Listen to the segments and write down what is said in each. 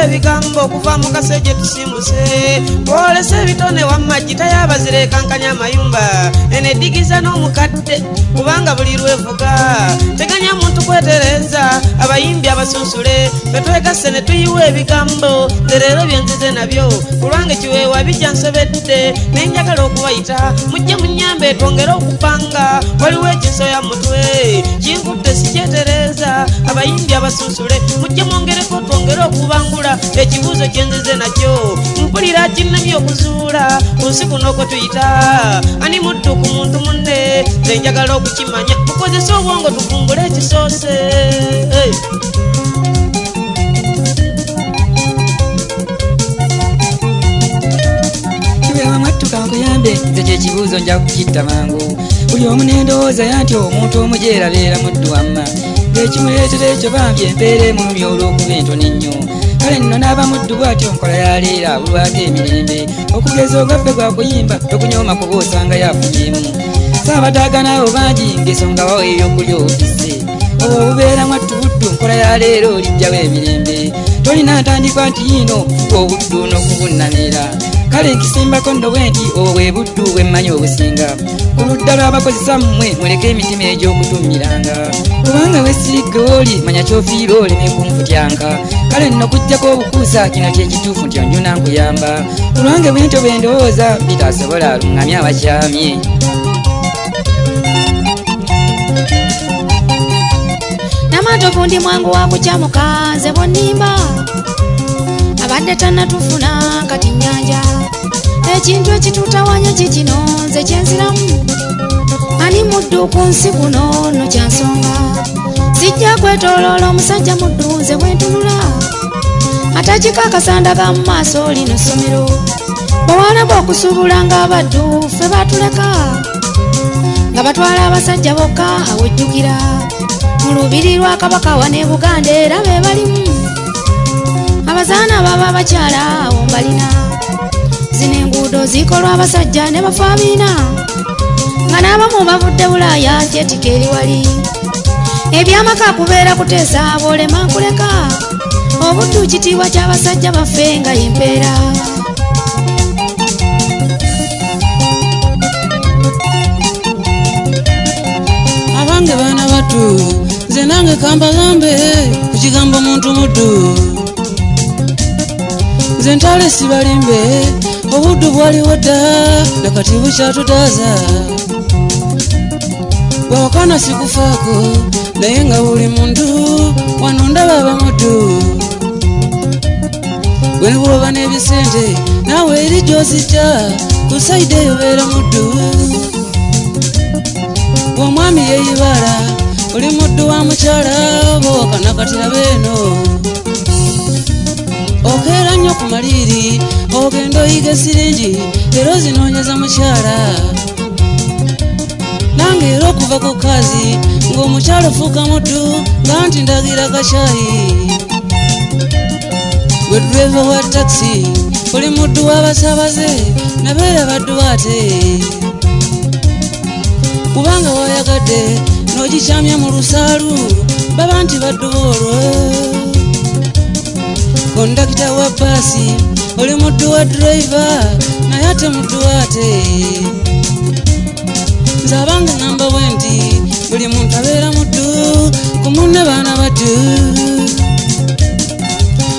Ebigambo okuva mu kaseje tusimbuse olese ebitone wamajita yabazire kankanya amayumba enedigiza n'omukadde kubanga buli lwevuga teganya muntu kwetereza abayimbi abasunsule betwegasse ne tuyiwa ebigambo leero byenzize nabyo kulwange kiweewa bijja nsobedde nenjagala okubayita mujje munyambe twongere okupanga waliwo ekiso ya mutwe kinkudde sikyetereza abayimbi abasunsule mujje mwongereko twongere okubangula ekibuuzo kyenzize nakyo mpulira kinnamye okuzuula kunsi kuno kwe tuyita ani muddu ku muntu munne nze njagala okukimanya tukozese obwongo tuvumbule ekisoose kiwewamwattuka nkuyambe nze kyekibuuzo nja kukitta mangu buli omu nendowooza yanti omuntu omujeera beera muddu wamma ng'ekimuleetera ekyo bambye empeera emulumya olw'okuba entono ennyo kale nno n'aba muddu bw'atyo nkola yaleera bulwako emirembe okugeza ogaffe gwa kuyimba tokunyooma kuba osanga yafunyemu saabataaganaabo bangi ng'ensonga wawo ey'okulya ofisse obwo obubeera mwattu buddu nkola yaleero olijjawo emirembe tolina ntandikwa nti yiino fuba obuddu n'okubunnamira kale nkisimbako nno bwe nti obwo bwe buddu bwe mmanyi obusinga ku ludda lw'abakozesa mmwe muleke emitima egy'okutummiranga kubanga wesirigge oli manya kyofiira oleme kunfutyanga kale nno kujjako obukuusa kino kyekituufu nti onjuna nkuyamba kulwange bwentyo bwe ndowooza bitasobola luŋŋamya abakyamye namatovu ndi mwangu wa kukyamuka nze bonnimba abadde tannatufuna kati nnyanja ekintu ekitutawanya kikino nze kyenziramu ani muddu ku nsi kuno nno kyansonga sijja kwetooloola omusajja muddu nze bwentunula atakikakasandaga mu maaso lino ssomero bawala bw'okusuubula ng'abaddu ffe batuleka nga batwala abasajja bokka awejjukira mu lubiri lwa kabaka wane buganda era be balimu abazaana baba bakyala awo mbalina zino enguudo zikolwa abasajja ne bafa biina nga n'abamu bavudde bulaaya kyetika eri wali ebyamaka kubeera kuteesa boolema nkuleka obuddu kitiibwa ky'abasajja baffe nga yempeera abange baana battu nze nange kambagambe ku kigambo muntu muddu nze ntale sibalimbe obuddu bwaliwo dda nakati bukyatutaaza bwawakana sikufaako naye nga buli muntu wano ndaba abamuddu bwe bwoba n'ebisente naawe eri gy'ozijja ku sayidi eyo beera muddu omwami yeeyibala oli muddu wa mukyala oba wakanakatira beeno okeera nnyo ku maliiri ogenda oyiga esiringi era ozinoonyeza mukyala nange era okuva ku kazi ng'omukyala ofuuka muddu nga nti ndagira kacaayi gwe dreva wa takisi oli muddu w'abasaabaze nabeera baddu ate kubanga wayagadde n'ogikyamya mu lusaalu baba nti baddu boolwo kondakita wa baasi oli muddu wa driva naye ate muddu ate nze abanga ngamba bwe nti buli muntu abeera muddu ku munne baana baddu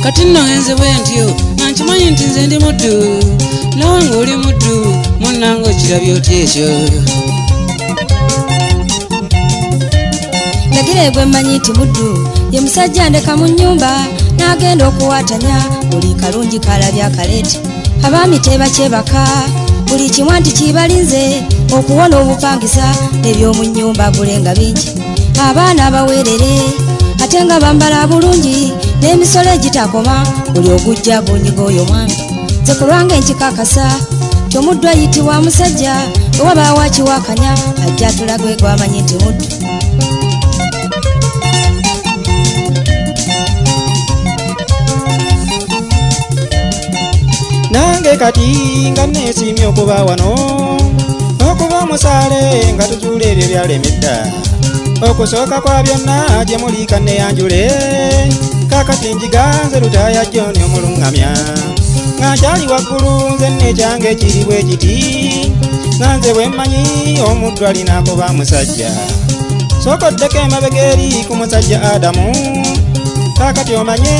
kati nno nze bwe ntyo nankimanyi nti nze ndi muddu nawe ng'oli muddu munnanga okirabye oti ekyo ndagire gwe mmanyi nti muddu ye musajja ndeka mu nnyumba n'agenda okuwatanya buli kalungi kalabye akaleeti abaami tebakyebaka buli kimu nti kibalinze okuwona obupangisa n'ebyomu nnyumba agulenga bingi abaana abaweerere ate nga bambala bulungi n'emisolo egitakoma buli ogujja gunyiga oyo mwami nze ku lwange nkikakasa ti omuddu ayitibwa musajja owabaawo akiwakanya ajja atulagwe gwamanyi nti muddu nange kati nga neesiimye okuba wano okuba musaale nga tuzuula ebyo byalemedda okusooka kwa byonna gye muli kanneyanjule kakati njiganze lutaaya joni omuluŋŋamya nga nkyali waggulu nze nekyange kiri bwe kiti nga nze bwe mmanyi omuddu alina kuba musajja sokoddeko emabega eri ku musajja Adamu kakati omanye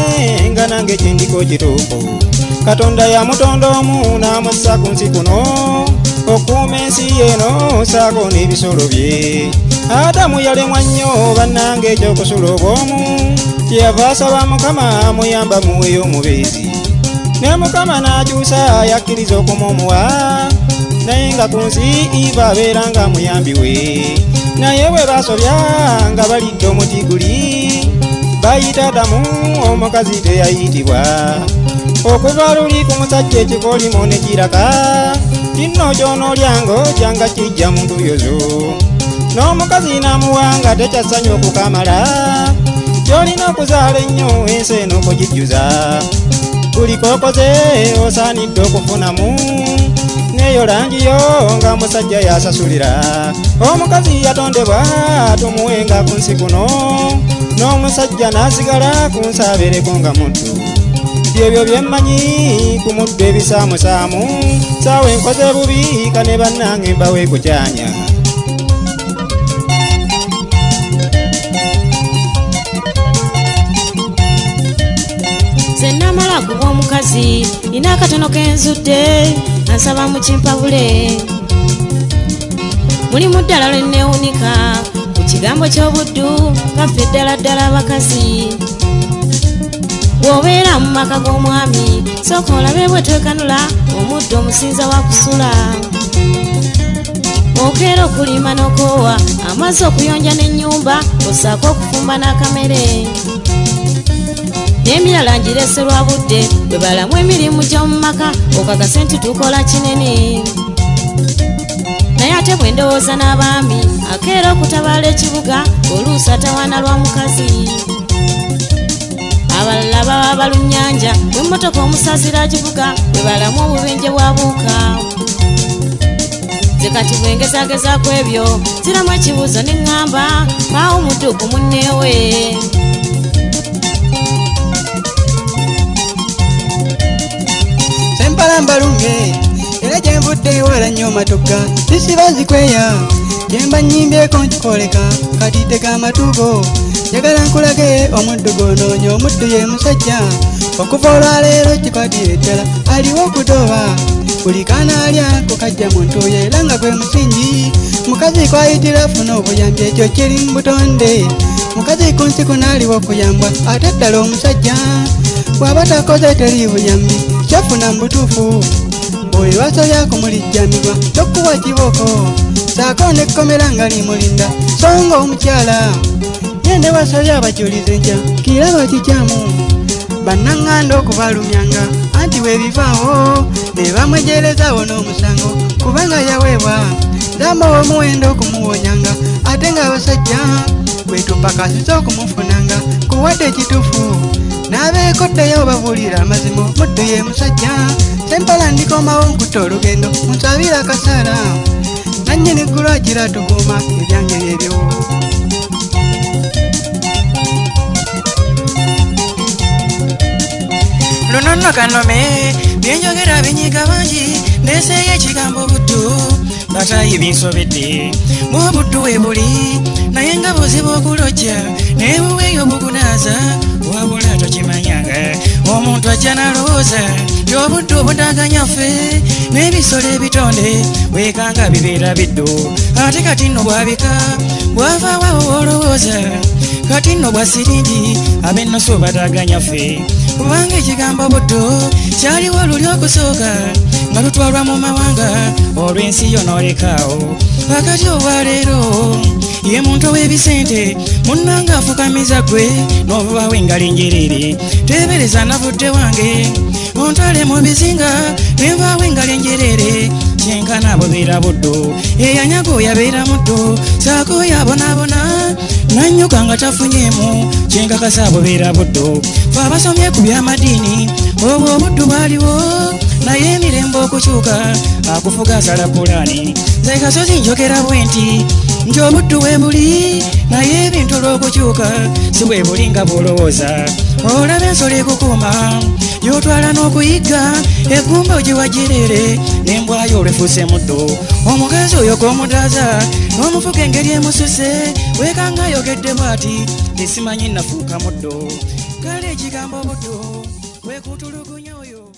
nga nange kyendiko kituufu Katonda yamutonda omu n'amussa ku nsi kuno okuuma ensi eno saako n'ebisolo bye Adamu yalemwa nnyo bannange ekyokusula obwomu kyeyava asaba Mukama amuyamba muweeyo omubeezi ne Mukama n'akyusa yakkiriza okumumuwa naye nga ku nsi Eva abeera nga muyambi we naye bwe basobya nga balidde omuti guli bayita Adamu omukazi teyayitibwa okuva luli ku musajja ekikolimo ne kiraka kinno ky'onoolyanga okyanga kijja mu ntuyozo n'omukazi n'amuwanga tekyassanyu okukamala ky'olina okuzaala ennyo ensi eno okugijjuza buli kokoze osaanidde okufunamu neyo langiyo nga musajja yasasulira omukazi yatondebwa tumuwenga ku nsi kuno n'omusajja n'asigala ku nsi abeereko nga muddu byebyo byemmanyi ku muddu ebisaamusaamu saawa enkoze bubi kane bannange mbawe kukyanya Sennamala kuba omukazi nina akatono kenzudde ansaba mukimpabule mulimu ddala lwe neewunika ku kigambo ky'obuddu gaffe ddala ddala abakazi bw'obeera mu maka g'omwami sooka olabe bwe twekanula omuddu omusinza wa kusula okeera okulima n'okoowa amazzi okuyonja n'ennyumba osaako okufumba n'akamere n'emirala ngireserwa budde bwe balamu emirimu gy'omu maka okakase nti tukola kinene naye ate bwe ndowooza n'abaami akeera okutabaala ekibuga oluusi atawaana lwa mukazi abalala baba balunnyanja bw'emmotoka omusazira agivuga bwe balamu obubenje bwabuuka ze kati bwengezagezaako ebyo ziramu ekibuuzo ne ŋŋamba maawo omuddu ku munneewe Mbalumbe era gyenvudde ewala nnyo matoga sisiba zikweya gyemba nnyimbyeko nkikoleka kati tega amatugo njagala nkulage omuddu gonoonya omuddu ye musajja okuva olwaleero kikwatire ddala aliwo okudooba buli kanaalya kukajja muntu oyo era nga gwe musingi mukazi kwayitira funa obuyambi ekyo kiri mu butonde mukazi ku nsi kunaaliwo okuyambwa ate ddala omusajja bw'aba takoze teri buyambi kyafuna mbutuufu oyo lwasobya kumulijjamibwa tokkuwa kiboko saako nekkomera nga limulinda songa omukyala yende wasobya abajulize nja kiraba kikyamu bannaŋŋanda okubalumyanga anti weebivaawo ne bamwejerezaawo n'omusango kubanga yaweebwa zamba w'omuwendo okumuwonyanga ate ng'abasajja bwetupakasiza okumufunanga kuwadde ekituufu n'abeekoddeyo babuulira amazima muddu ye musajja sempala ndikomawo nkutta olugendo munsabira akasaala nannyini ggulu agira tukuuma ebyange byebyo luno nno kanome byenjogera binyiga bangi ndeeseeyo ekigambo buddu batayi binsobedde bw'obuddu we buli naye nga buzibu okulojja naye buweeyo bugunaaza wabula tokimanyanga omuntu ajja nalowooza tyobuddu obudaganya ffe n'ebisolo ebitonde weekanga bibeera biddu ate kati nno bwabika bwavaawo olowooza kati nno bwa siringi ab'ennoso badaganya ffe kubanga ekigambo buddu kyaliwo luli okusooka nga lutwalwa mu mawanga olw'ensi yo n'olekaawo akati olwaleero ye muntu ow'ebisente munnanga afukamiza gwe n'obubawo engali enjereere teebereza navudde wange ontwale mu bizinga nenvaawo engali enjereere kyenkana bubeera buddu eyanyaga oyabeera muddu saako oyabonaabona nanyuka nga tafunyemu kyenkakasa bubeera buddo fe abasomye ku byamadiini obwo obuddu bwaliwo naye emirembe okukyuka akufuga asala pulaani nze Kasozi njogera bwe nti obuddu we buli naye ebintu olw'okukyuka si bwe buli nga bw'olowooza olaba ensolo ekukuuma yotwala n'okuyigga eggumba ogiwajerere n'embwayo olwefuuse muddo omukazi oyo g'omudaaza n'omufuka engeri emususe weekanga ayogedde bw'ati tesimanyi nafuuka muddo kale ekigambo buddo wekutulugunya oyo